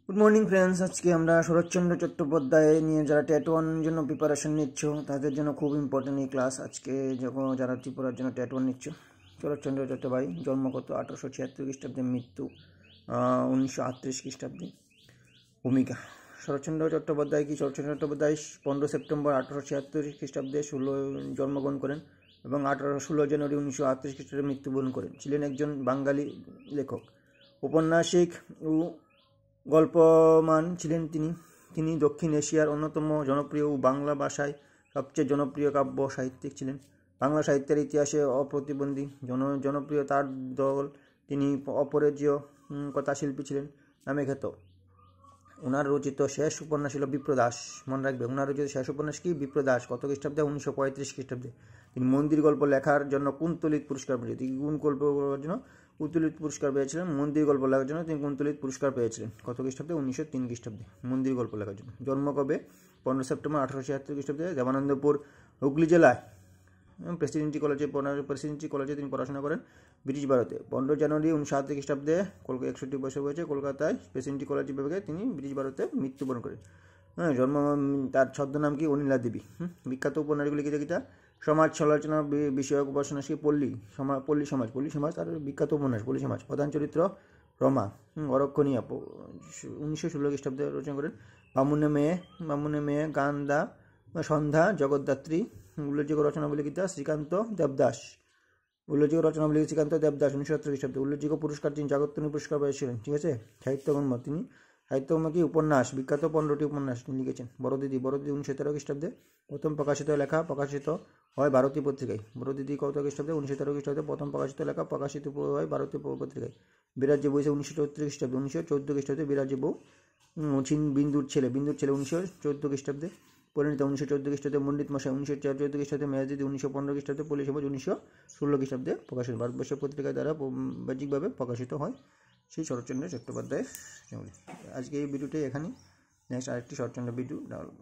Good morning friends, আজকে আমরা শরৎচন্দ্র চট্টোপাধ্যায় নিয়ে যারা টেট ওয়ান জন্য প্রিপারেশন নিচ্ছ তাদের জন্য খুব ইম্পর্টেন্ট এই ক্লাস। আজকে যখন যারা ত্রিপুরার জন্য টেট ওয়ান নিচ্ছ, শরৎচন্দ্র চট্টোপাধ্যায় জন্ম কত 1876 খ্রিস্টাব্দে, মৃত্যু 1938 খ্রিস্টাব্দে। ভূমিকা: শরৎচন্দ্র চট্টোপাধ্যায় শরৎচন্দ্র চট্টোপাধ্যায় 15 সেপ্টেম্বর 1876 খ্রিস্টাব্দে জন্মগ্রহণ করেন এবং 16 জানুয়ারি 1938 খ্রিস্টাব্দে মৃত্যুবরণ করেন। ছিলেন একজন বাঙালি লেখক, ঔপন্যাসিক ও গল্পমান ছিলেন তিনি দক্ষিণ এশিয়ার অন্যতম জনপ্রিয় ও বাংলা ভাষায় সবচেয়ে জনপ্রিয় কাব্য সাহিত্যিক ছিলেন। বাংলা সাহিত্যের ইতিহাসে অপ্রতিবন্ধী জনপ্রিয় তার দল। তিনি অপরাজেয় কথাশিল্পী ছিলেন নামে খ্যাত। ওনার রচিত শেষ উপন্যাস ছিল বিপ্রদাস। মনে রাখবে, ওনার রচিত শেষ উপন্যাস কি? বিপ্রদাস। কত খ্রিস্টাব্দে? 1935 খ্রিস্টাব্দে। তিনি মন্দির গল্প লেখার জন্য কুন্তলিত পুরস্কার পেয়েছিলেন। তিনি কোন গল্প লেখার জন্য কুন্তলিত পুরস্কার পেয়েছিলেন? মন্দির গল্প লেখার জন্য তিনি কুন্তলিত পুরস্কার পেয়েছিলেন। কত খ্রিস্টাব্দে? 1903 খ্রিস্টাব্দে। মন্দির গল্প লেখার জন্য। জন্ম কবে? 15 সেপ্টেম্বর 1876 খ্রিস্টাব্দে, দেবানন্দপুর, হুগলি জেলায় প্রেসিডেন্সি কলেজে তিনি পড়াশোনা করেন ব্রিটিশ ভারতে। 15 জানুয়ারি 1938 খ্রিস্টাব্দে 61 বছর বয়সে কলকাতায় প্রেসিডেন্সি কলেজ বিভাগে তিনি ব্রিটিশ ভারতে মৃত্যুবরণ করেন। তার ছদ্মনাম কি? অনিলা দেবী। বিখ্যাত উপন্যাসগুলি কি? সমাজ সমালোচনা বিষয়ক উপন্যাসকে পল্লী সমাজ তার বিখ্যাত উপন্যাস পল্লী সমাজ। প্রধান চরিত্র রমা। অরক্ষণীয়া 1916 খ্রিস্টাব্দে রচনা করেন। বামুনে মেয়ে, গান্দা, সন্ধ্যা, জগদ্ধাত্রী। উল্লেখযোগ্য রচনাবলী কি? শ্রীকান্ত দেবদাস। 1917 খ্রিস্টাব্দে। উল্লেখযোগ্য পুরস্কার: তিনি জাগত্তনী পুরস্কার পেয়েছিলেন। ঠিক আছে। সাহিত্যকর্ম: তিনি সাহিত্যকর্ম কি? উপন্যাস। বিখ্যাত 15টি উপন্যাস তিনি লিখেছেন। বড়দিদি 1913 খ্রিস্টাব্দে প্রথম প্রকাশিত লেখা প্রকাশিত হয় ভারতী পত্রিকায়। বড়দিদি কত খ্রিস্টাব্দে? 1913 খ্রিস্টাব্দে প্রথম প্রকাশিত লেখা প্রকাশিত হয় ভারতী পত্রিকায়। বিরাজ্য বউ 1934 খ্রিস্টাব্দে। 1914 খ্রিস্টাব্দে বিরাজ্য বউ। বিন্দুর ছেলে 1914 খ্রিস্টাব্দে। পরিণীতা 1914 খ্রিস্টাব্দে। পণ্ডিত মশাই 1914 খ্রিস্টাব্দে। মেয়াদিদি 1915 খ্রিস্টাব্দে। পল্লী সমাজ 1916 খ্রিস্টাব্দে প্রকাশিত। ভারতবর্ষের পত্রিকা দ্বারা বাহ্যিকভাবে প্রকাশিত হয় সেই শরৎচন্দ্র চট্টোপাধ্যায়ের। আজকে এই ভিডিওটি এখানেই। নেক্সট আরেকটি শরৎচন্দ্র ভিডিও ডাউনলোড।